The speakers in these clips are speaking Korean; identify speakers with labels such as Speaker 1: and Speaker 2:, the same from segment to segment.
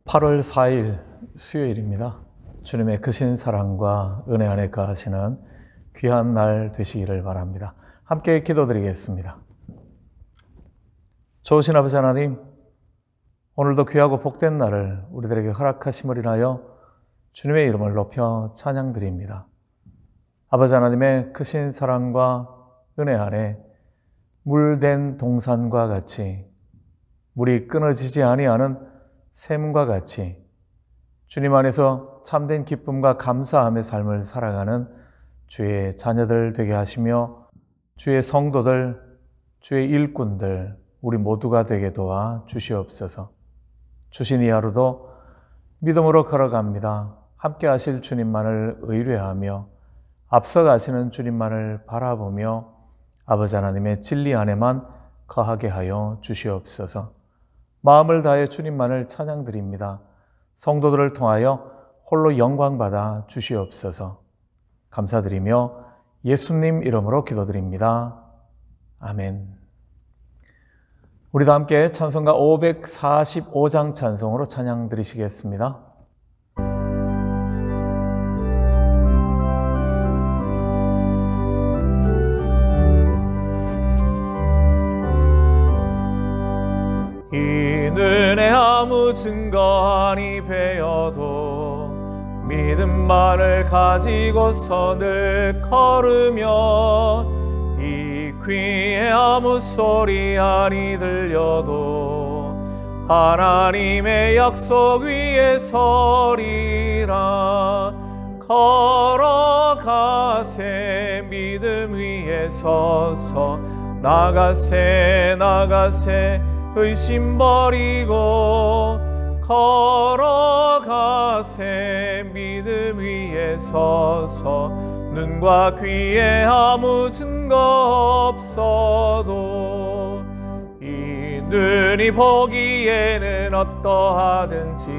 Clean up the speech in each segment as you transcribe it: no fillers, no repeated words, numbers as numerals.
Speaker 1: 8월 4일 수요일입니다. 주님의 크신 사랑과 은혜 안에 거하시는 귀한 날 되시기를 바랍니다. 함께 기도드리겠습니다. 좋으신 아버지 하나님, 오늘도 귀하고 복된 날을 우리들에게 허락하심을 인하여 주님의 이름을 높여 찬양드립니다. 아버지 하나님의 크신 사랑과 은혜 안에 물된 동산과 같이 물이 끊어지지 아니하는 샘과 같이 주님 안에서 참된 기쁨과 감사함의 삶을 살아가는 주의 자녀들 되게 하시며 주의 성도들, 주의 일꾼들 우리 모두가 되게 도와 주시옵소서. 주신 이 하루도 믿음으로 걸어갑니다. 함께 하실 주님만을 의뢰하며 앞서가시는 주님만을 바라보며 아버지 하나님의 진리 안에만 거하게 하여 주시옵소서. 마음을 다해 주님만을 찬양드립니다. 성도들을 통하여 홀로 영광받아 주시옵소서. 감사드리며 예수님 이름으로 기도드립니다. 아멘. 우리도 함께 찬송가 545장 찬송으로 찬양 드리시겠습니다. 이 눈에 아무 증거 아니 배어도 믿음만을 가지고서 늘 걸으며 이 귀에 아무 소리 아니 들려도 하나님의 약속 위에 서리라. 걸어가세 믿음 위에 서서 나가세 의심 버리고 걸어가세 믿음 위에 서서 눈과 귀에 아무 증거 없어도 이 눈이 보기에는 어떠하든지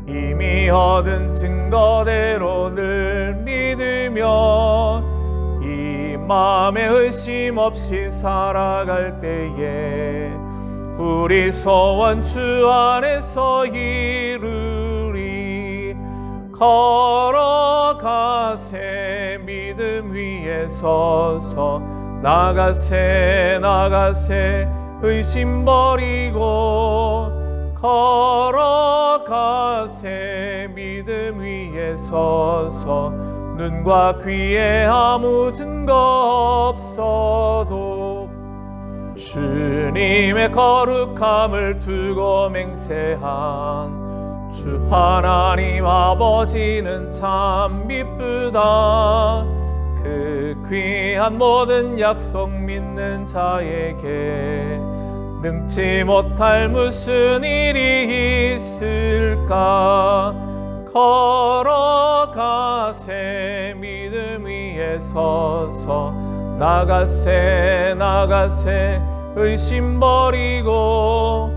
Speaker 1: 이미 얻은 증거대로 늘 믿으며 이 마음에 의심 없이 살아갈 때에 우리 소원 주 안에서 이루리. 걸어가세 믿음 위에 서서 나가세 의심 버리고 걸어가세 믿음 위에 서서 눈과 귀에 아무 증거 없어도 주님의 거룩함을 두고 맹세한 주 하나님 아버지는 참 미쁘다. 그 귀한 모든 약속 믿는 자에게 능치 못할 무슨 일이 있을까. 걸어가세 믿음 위에 서서 나가세 의심 버리고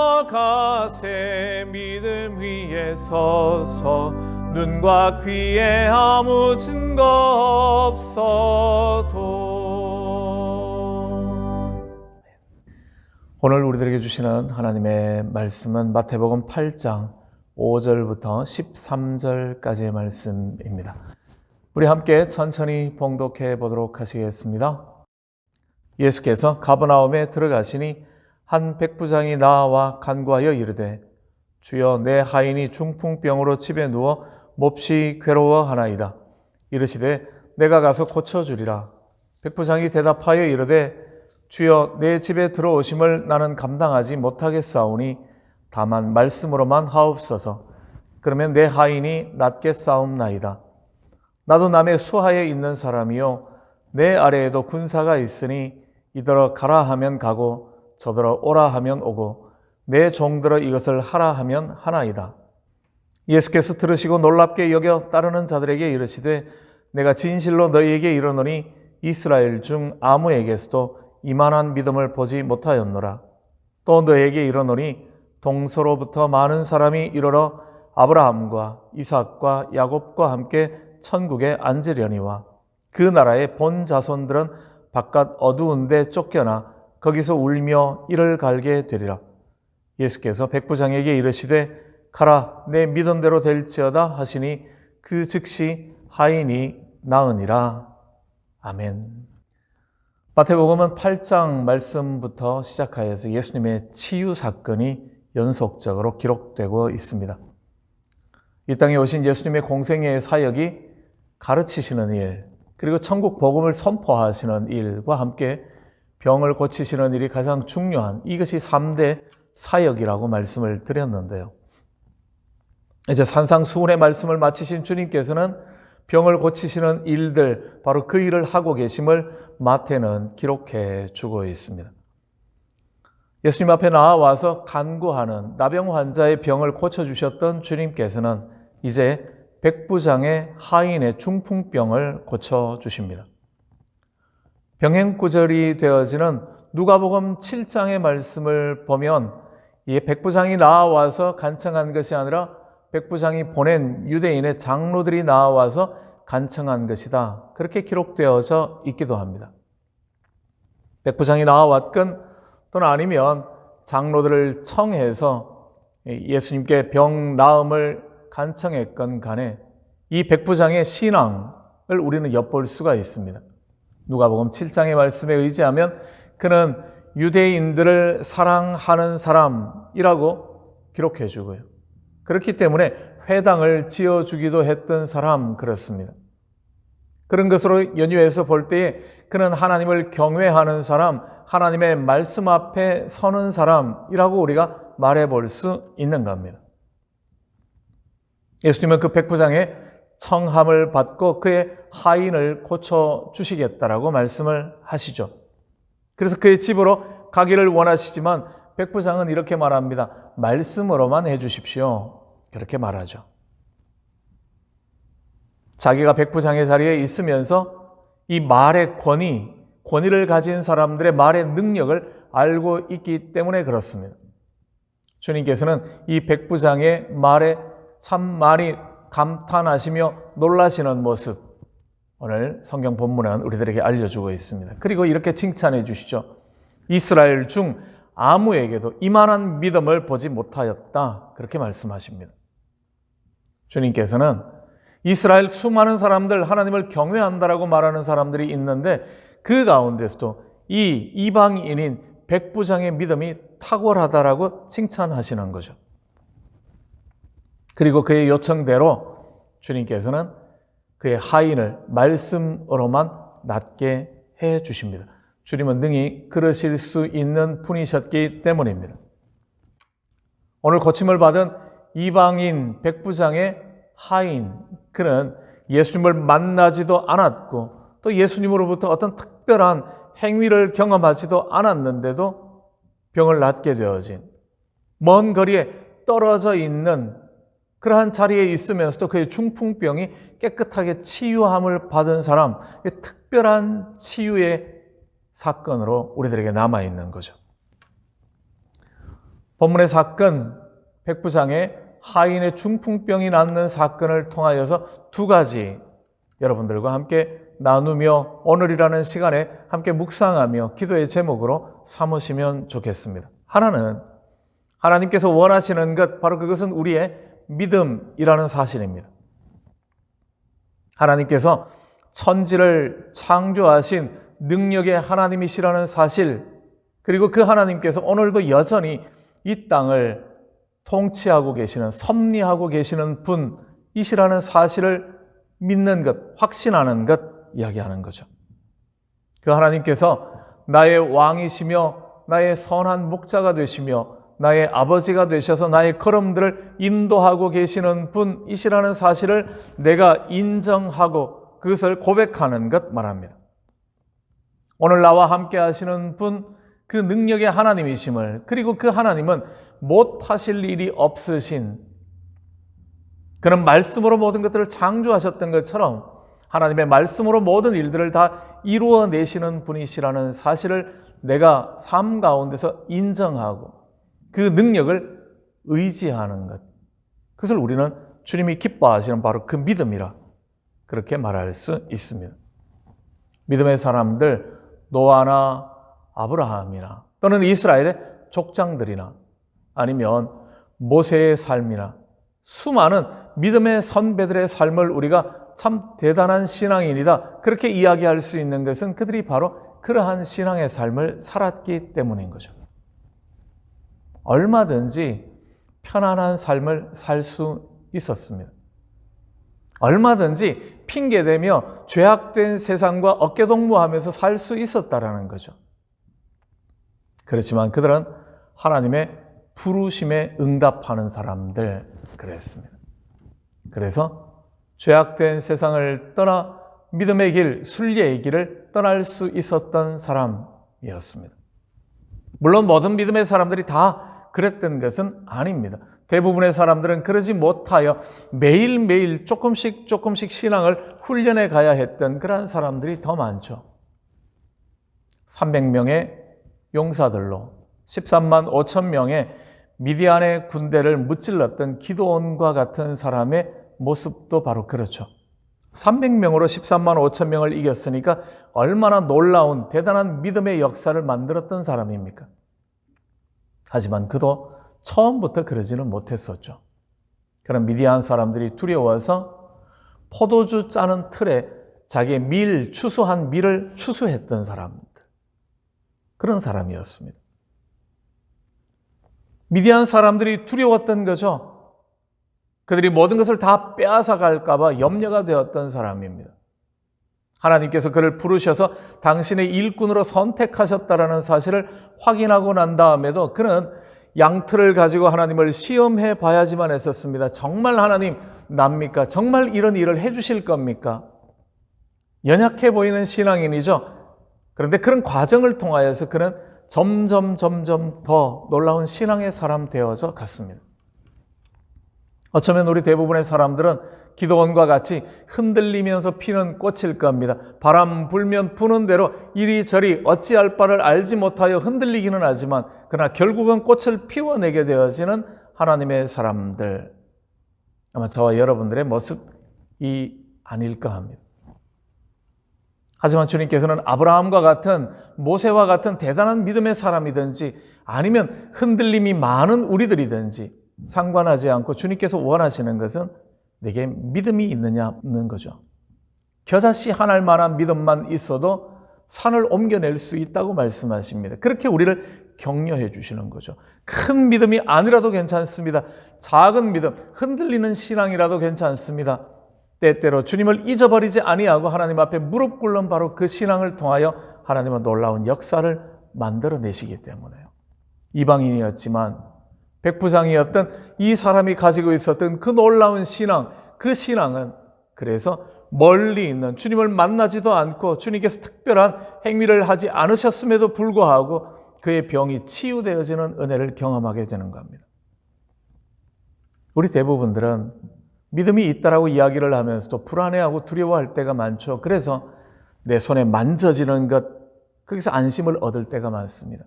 Speaker 1: 걸어가세 믿음 위에 서서 눈과 귀에 아무 증거 없어도. 오늘 우리들에게 주시는 하나님의 말씀은 마태복음 8장 5절부터 13절까지의 말씀입니다. 우리 함께 천천히 봉독해 보도록 하시겠습니다. 예수께서 가버나움에 들어가시니 한 백부장이 나와 간구하여 이르되 주여 내 하인이 중풍병으로 집에 누워 몹시 괴로워하나이다. 이르시되 내가 가서 고쳐주리라. 백부장이 대답하여 이르되 주여 내 집에 들어오심을 나는 감당하지 못하겠사오니 다만 말씀으로만 하옵소서. 그러면 내 하인이 낫겠사옵나이다. 나도 남의 수하에 있는 사람이요 내 아래에도 군사가 있으니 이더러 가라 하면 가고 저더러 오라 하면 오고 내 종들어 이것을 하라 하면 하나이다. 예수께서 들으시고 놀랍게 여겨 따르는 자들에게 이르시되 내가 진실로 너희에게 이르노니 이스라엘 중 아무에게서도 이만한 믿음을 보지 못하였노라. 또 너희에게 이르노니 동서로부터 많은 사람이 이르러 아브라함과 이삭과 야곱과 함께 천국에 앉으려니와 그 나라의 본 자손들은 바깥 어두운 데 쫓겨나 거기서 울며 이를 갈게 되리라. 예수께서 백부장에게 이르시되 가라 내 믿음대로 될지어다 하시니 그 즉시 하인이 나으니라. 아멘. 마태복음은 8장 말씀부터 시작하여서 예수님의 치유 사건이 연속적으로 기록되고 있습니다. 이 땅에 오신 예수님의 공생애의 사역이 가르치시는 일, 그리고 천국 복음을 선포하시는 일과 함께 병을 고치시는 일이 가장 중요한, 이것이 3대 사역이라고 말씀을 드렸는데요. 이제 산상수훈의 말씀을 마치신 주님께서는 병을 고치시는 일들, 바로 그 일을 하고 계심을 마태는 기록해 주고 있습니다. 예수님 앞에 나와서 간구하는 나병 환자의 병을 고쳐주셨던 주님께서는 이제 백부장의 하인의 중풍병을 고쳐주십니다. 병행구절이 되어지는 누가복음 7장의 말씀을 보면 이 백부장이 나와서 간청한 것이 아니라 백부장이 보낸 유대인의 장로들이 나와서 간청한 것이다. 그렇게 기록되어져 있기도 합니다. 백부장이 나와왔건 또는 아니면 장로들을 청해서 예수님께 병 나음을 간청했건 간에 이 백부장의 신앙을 우리는 엿볼 수가 있습니다. 누가복음 7장의 말씀에 의지하면 그는 유대인들을 사랑하는 사람이라고 기록해 주고요. 그렇기 때문에 회당을 지어주기도 했던 사람, 그렇습니다. 그런 것으로 연유해서 볼 때에 그는 하나님을 경외하는 사람, 하나님의 말씀 앞에 서는 사람이라고 우리가 말해 볼 수 있는 겁니다. 예수님은 그 백부장의 청함을 받고 그의 하인을 고쳐주시겠다라고 말씀을 하시죠. 그래서 그의 집으로 가기를 원하시지만 백부장은 이렇게 말합니다. 말씀으로만 해주십시오. 그렇게 말하죠. 자기가 백부장의 자리에 있으면서 이 말의 권위를 가진 사람들의 말의 능력을 알고 있기 때문에 그렇습니다. 주님께서는 이 백부장의 말에 참 많이 감탄하시며 놀라시는 모습, 오늘 성경 본문은 우리들에게 알려주고 있습니다. 그리고 이렇게 칭찬해 주시죠. 이스라엘 중 아무에게도 이만한 믿음을 보지 못하였다. 그렇게 말씀하십니다. 주님께서는 이스라엘 수많은 사람들, 하나님을 경외한다라고 말하는 사람들이 있는데 그 가운데서도 이 이방인인 백부장의 믿음이 탁월하다라고 칭찬하시는 거죠. 그리고 그의 요청대로 주님께서는 그의 하인을 말씀으로만 낫게 해 주십니다. 주님은 능히 그러실 수 있는 분이셨기 때문입니다. 오늘 고침을 받은 이방인 백부장의 하인, 그는 예수님을 만나지도 않았고 또 예수님으로부터 어떤 특별한 행위를 경험하지도 않았는데도 병을 낫게 되어진, 먼 거리에 떨어져 있는 그러한 자리에 있으면서도 그의 중풍병이 깨끗하게 치유함을 받은 사람, 특별한 치유의 사건으로 우리들에게 남아있는 거죠. 본문의 사건, 백부장의 하인의 중풍병이 낫는 사건을 통하여서 두 가지 여러분들과 함께 나누며 오늘이라는 시간에 함께 묵상하며 기도의 제목으로 삼으시면 좋겠습니다. 하나는 하나님께서 원하시는 것, 바로 그것은 우리의 믿음이라는 사실입니다. 하나님께서 천지를 창조하신 능력의 하나님이시라는 사실, 그리고 그 하나님께서 오늘도 여전히 이 땅을 통치하고 계시는, 섭리하고 계시는 분이시라는 사실을 믿는 것, 확신하는 것, 이야기하는 거죠. 그 하나님께서 나의 왕이시며 나의 선한 목자가 되시며 나의 아버지가 되셔서 나의 걸음들을 인도하고 계시는 분이시라는 사실을 내가 인정하고 그것을 고백하는 것 말합니다. 오늘 나와 함께 하시는 분, 그 능력의 하나님이심을, 그리고 그 하나님은 못하실 일이 없으신, 그는 말씀으로 모든 것들을 창조하셨던 것처럼 하나님의 말씀으로 모든 일들을 다 이루어내시는 분이시라는 사실을 내가 삶 가운데서 인정하고 그 능력을 의지하는 것, 그것을 우리는 주님이 기뻐하시는 바로 그 믿음이라 그렇게 말할 수 있습니다. 믿음의 사람들, 노아나 아브라함이나 또는 이스라엘의 족장들이나 아니면 모세의 삶이나 수많은 믿음의 선배들의 삶을 우리가 참 대단한 신앙인이다 그렇게 이야기할 수 있는 것은 그들이 바로 그러한 신앙의 삶을 살았기 때문인 거죠. 얼마든지 편안한 삶을 살 수 있었습니다. 얼마든지 핑계대며 죄악된 세상과 어깨동무하면서 살 수 있었다라는 거죠. 그렇지만 그들은 하나님의 부르심에 응답하는 사람들 그랬습니다. 그래서 죄악된 세상을 떠나 믿음의 길, 순리의 길을 떠날 수 있었던 사람이었습니다. 물론 모든 믿음의 사람들이 다 그랬던 것은 아닙니다. 대부분의 사람들은 그러지 못하여 매일매일 조금씩 신앙을 훈련해 가야 했던 그러한 사람들이 더 많죠. 300명의 용사들로 13만 5천 명의 미디안의 군대를 무찔렀던 기드온과 같은 사람의 모습도 바로 그렇죠. 300명으로 13만 5천 명을 이겼으니까 얼마나 놀라운 대단한 믿음의 역사를 만들었던 사람입니까? 하지만 그도 처음부터 그러지는 못했었죠. 그런 미디안 사람들이 두려워서 포도주 짜는 틀에 자기의 추수한 밀을 추수했던 사람들. 그런 사람이었습니다. 미디안 사람들이 두려웠던 거죠. 그들이 모든 것을 다 빼앗아 갈까 봐 염려가 되었던 사람입니다. 하나님께서 그를 부르셔서 당신의 일꾼으로 선택하셨다라는 사실을 확인하고 난 다음에도 그는 양틀을 가지고 하나님을 시험해 봐야지만 했었습니다. 정말 하나님 납니까? 정말 이런 일을 해주실 겁니까? 연약해 보이는 신앙인이죠. 그런데 그런 과정을 통하여서 그는 점점 더 놀라운 신앙의 사람 되어져 갔습니다. 어쩌면 우리 대부분의 사람들은 기드온과 같이 흔들리면서 피는 꽃일 겁니다. 바람 불면 부는 대로 이리저리 어찌할 바를 알지 못하여 흔들리기는 하지만 그러나 결국은 꽃을 피워내게 되어지는 하나님의 사람들. 아마 저와 여러분들의 모습이 아닐까 합니다. 하지만 주님께서는 아브라함과 같은 모세와 같은 대단한 믿음의 사람이든지 아니면 흔들림이 많은 우리들이든지 상관하지 않고 주님께서 원하시는 것은 내게 믿음이 있느냐는 거죠. 겨자씨 하나일 만한 믿음만 있어도 산을 옮겨낼 수 있다고 말씀하십니다. 그렇게 우리를 격려해 주시는 거죠. 큰 믿음이 아니라도 괜찮습니다. 작은 믿음, 흔들리는 신앙이라도 괜찮습니다. 때때로 주님을 잊어버리지 아니하고 하나님 앞에 무릎 꿇는 바로 그 신앙을 통하여 하나님은 놀라운 역사를 만들어내시기 때문에요. 이방인이었지만 백부장이었던 이 사람이 가지고 있었던 그 놀라운 신앙, 그 신앙은 그래서 멀리 있는 주님을 만나지도 않고 주님께서 특별한 행위를 하지 않으셨음에도 불구하고 그의 병이 치유되어지는 은혜를 경험하게 되는 겁니다. 우리 대부분들은 믿음이 있다라고 이야기를 하면서도 불안해하고 두려워할 때가 많죠. 그래서 내 손에 만져지는 것, 거기서 안심을 얻을 때가 많습니다.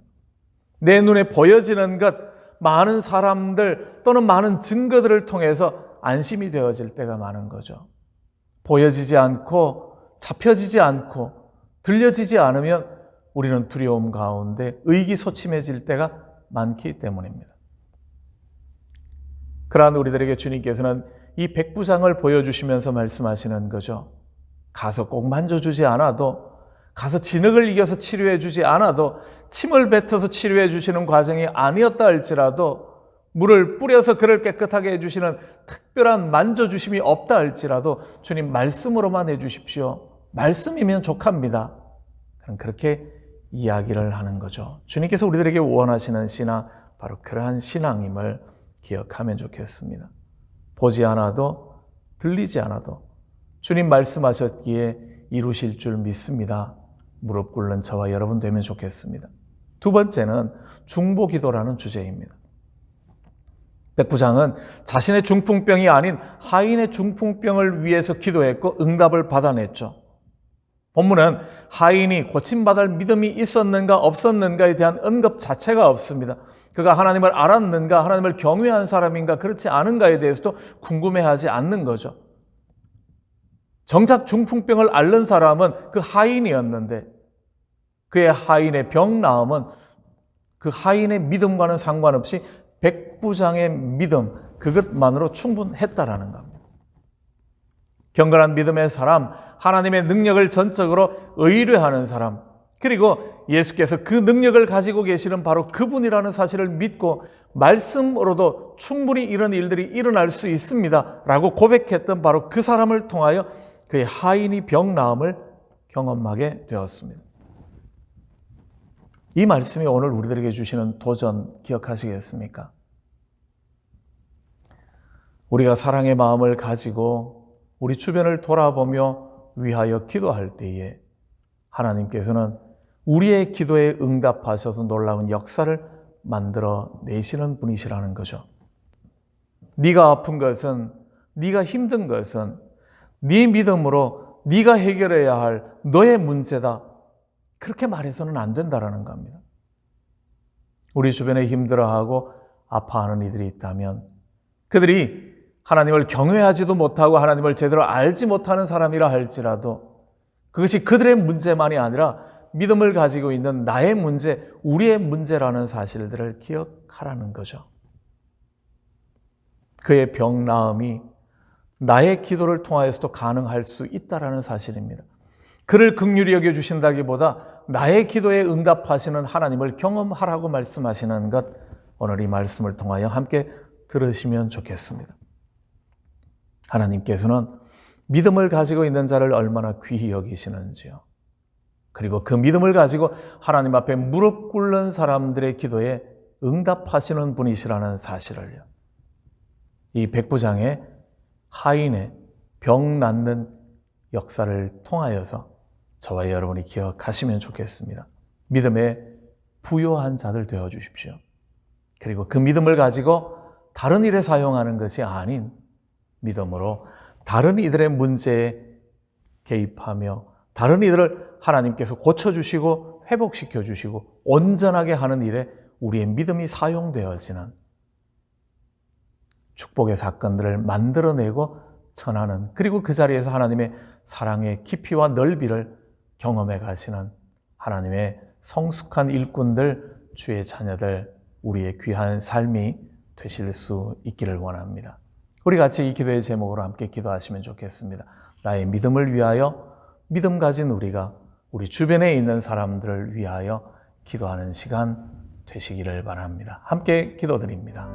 Speaker 1: 내 눈에 보여지는 것, 많은 사람들 또는 많은 증거들을 통해서 안심이 되어질 때가 많은 거죠. 보여지지 않고 잡혀지지 않고 들려지지 않으면 우리는 두려움 가운데 의기소침해질 때가 많기 때문입니다. 그러한 우리들에게 주님께서는 이 백부장을 보여주시면서 말씀하시는 거죠. 가서 꼭 만져주지 않아도, 가서 진흙을 이겨서 치료해 주지 않아도, 침을 뱉어서 치료해 주시는 과정이 아니었다 할지라도, 물을 뿌려서 그를 깨끗하게 해주시는 특별한 만져주심이 없다 할지라도 주님 말씀으로만 해주십시오. 말씀이면 족합니다. 그렇게 이야기를 하는 거죠. 주님께서 우리들에게 원하시는 신앙, 바로 그러한 신앙임을 기억하면 좋겠습니다. 보지 않아도, 들리지 않아도 주님 말씀하셨기에 이루실 줄 믿습니다. 무릎 꿇는 저와 여러분 되면 좋겠습니다. 두 번째는 중보기도라는 주제입니다. 백부장은 자신의 중풍병이 아닌 하인의 중풍병을 위해서 기도했고 응답을 받아냈죠. 본문은 하인이 고침받을 믿음이 있었는가 없었는가에 대한 언급 자체가 없습니다. 그가 하나님을 알았는가, 하나님을 경외한 사람인가, 그렇지 않은가에 대해서도 궁금해하지 않는 거죠. 정작 중풍병을 앓는 사람은 그 하인이었는데 그의 하인의 병 나음은 그 하인의 믿음과는 상관없이 백부장의 믿음, 그것만으로 충분했다라는 겁니다. 경건한 믿음의 사람, 하나님의 능력을 전적으로 의뢰하는 사람, 그리고 예수께서 그 능력을 가지고 계시는 바로 그분이라는 사실을 믿고 말씀으로도 충분히 이런 일들이 일어날 수 있습니다 라고 고백했던 바로 그 사람을 통하여 그의 하인이 병 나음을 경험하게 되었습니다. 이 말씀이 오늘 우리들에게 주시는 도전 기억하시겠습니까? 우리가 사랑의 마음을 가지고 우리 주변을 돌아보며 위하여 기도할 때에 하나님께서는 우리의 기도에 응답하셔서 놀라운 역사를 만들어 내시는 분이시라는 거죠. 네가 아픈 것은, 네가 힘든 것은 네 믿음으로 네가 해결해야 할 너의 문제다. 그렇게 말해서는 안 된다라는 겁니다. 우리 주변에 힘들어하고 아파하는 이들이 있다면 그들이 하나님을 경외하지도 못하고 하나님을 제대로 알지 못하는 사람이라 할지라도 그것이 그들의 문제만이 아니라 믿음을 가지고 있는 나의 문제, 우리의 문제라는 사실들을 기억하라는 거죠. 그의 병 나음이 나의 기도를 통하여서도 가능할 수 있다라는 사실입니다. 그를 긍휼히 여겨주신다기보다 나의 기도에 응답하시는 하나님을 경험하라고 말씀하시는 것, 오늘 이 말씀을 통하여 함께 들으시면 좋겠습니다. 하나님께서는 믿음을 가지고 있는 자를 얼마나 귀히 여기시는지요. 그리고 그 믿음을 가지고 하나님 앞에 무릎 꿇는 사람들의 기도에 응답하시는 분이시라는 사실을요. 이 백부장의 하인의 병 낫는 역사를 통하여서 저와 여러분이 기억하시면 좋겠습니다. 믿음에 부요한 자들 되어 주십시오. 그리고 그 믿음을 가지고 다른 일에 사용하는 것이 아닌 믿음으로 다른 이들의 문제에 개입하며 다른 이들을 하나님께서 고쳐주시고 회복시켜 주시고 온전하게 하는 일에 우리의 믿음이 사용되어지는 축복의 사건들을 만들어내고 전하는, 그리고 그 자리에서 하나님의 사랑의 깊이와 넓이를 경험해 가시는 하나님의 성숙한 일꾼들, 주의 자녀들, 우리의 귀한 삶이 되실 수 있기를 원합니다. 우리 같이 이 기도의 제목으로 함께 기도하시면 좋겠습니다. 나의 믿음을 위하여, 믿음 가진 우리가 우리 주변에 있는 사람들을 위하여 기도하는 시간 되시기를 바랍니다. 함께 기도드립니다.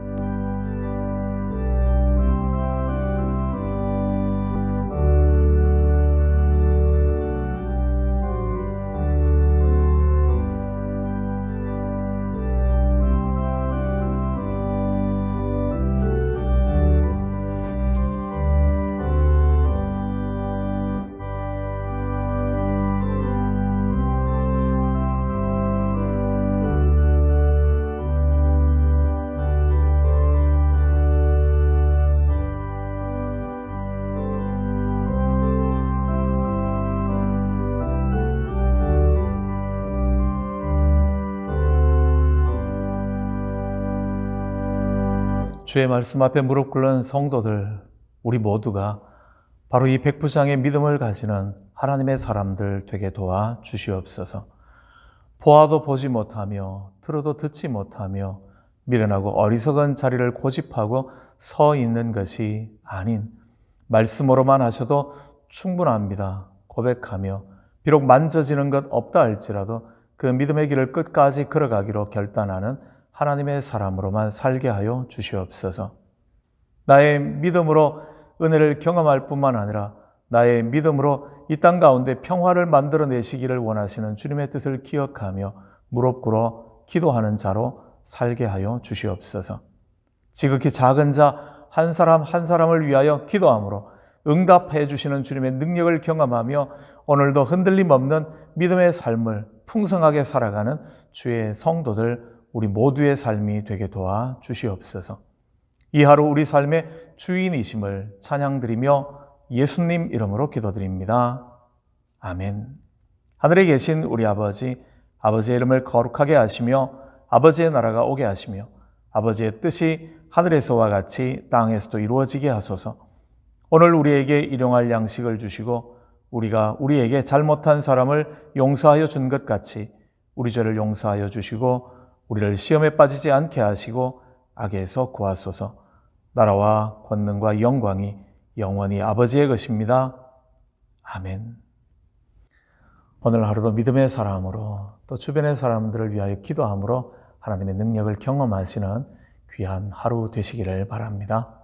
Speaker 1: 주의 말씀 앞에 무릎 꿇는 성도들, 우리 모두가 바로 이 백부장의 믿음을 가지는 하나님의 사람들 되게 도와 주시옵소서. 보아도 보지 못하며 들어도 듣지 못하며 미련하고 어리석은 자리를 고집하고 서 있는 것이 아닌 말씀으로만 하셔도 충분합니다 고백하며 비록 만져지는 것 없다 할지라도 그 믿음의 길을 끝까지 걸어가기로 결단하는 하나님의 사람으로만 살게 하여 주시옵소서. 나의 믿음으로 은혜를 경험할 뿐만 아니라 나의 믿음으로 이 땅 가운데 평화를 만들어내시기를 원하시는 주님의 뜻을 기억하며 무릎 꿇어 기도하는 자로 살게 하여 주시옵소서. 지극히 작은 자 한 사람 한 사람을 위하여 기도함으로 응답해 주시는 주님의 능력을 경험하며 오늘도 흔들림 없는 믿음의 삶을 풍성하게 살아가는 주의 성도들, 우리 모두의 삶이 되게 도와 주시옵소서. 이 하루 우리 삶의 주인이심을 찬양드리며 예수님 이름으로 기도드립니다. 아멘. 하늘에 계신 우리 아버지, 아버지의 이름을 거룩하게 하시며 아버지의 나라가 오게 하시며 아버지의 뜻이 하늘에서와 같이 땅에서도 이루어지게 하소서. 오늘 우리에게 일용할 양식을 주시고 우리가 우리에게 잘못한 사람을 용서하여 준 것 같이 우리 죄를 용서하여 주시고 우리를 시험에 빠지지 않게 하시고 악에서 구하소서. 나라와 권능과 영광이 영원히 아버지의 것입니다. 아멘. 오늘 하루도 믿음의 사람으로 또 주변의 사람들을 위하여 기도함으로 하나님의 능력을 경험하시는 귀한 하루 되시기를 바랍니다.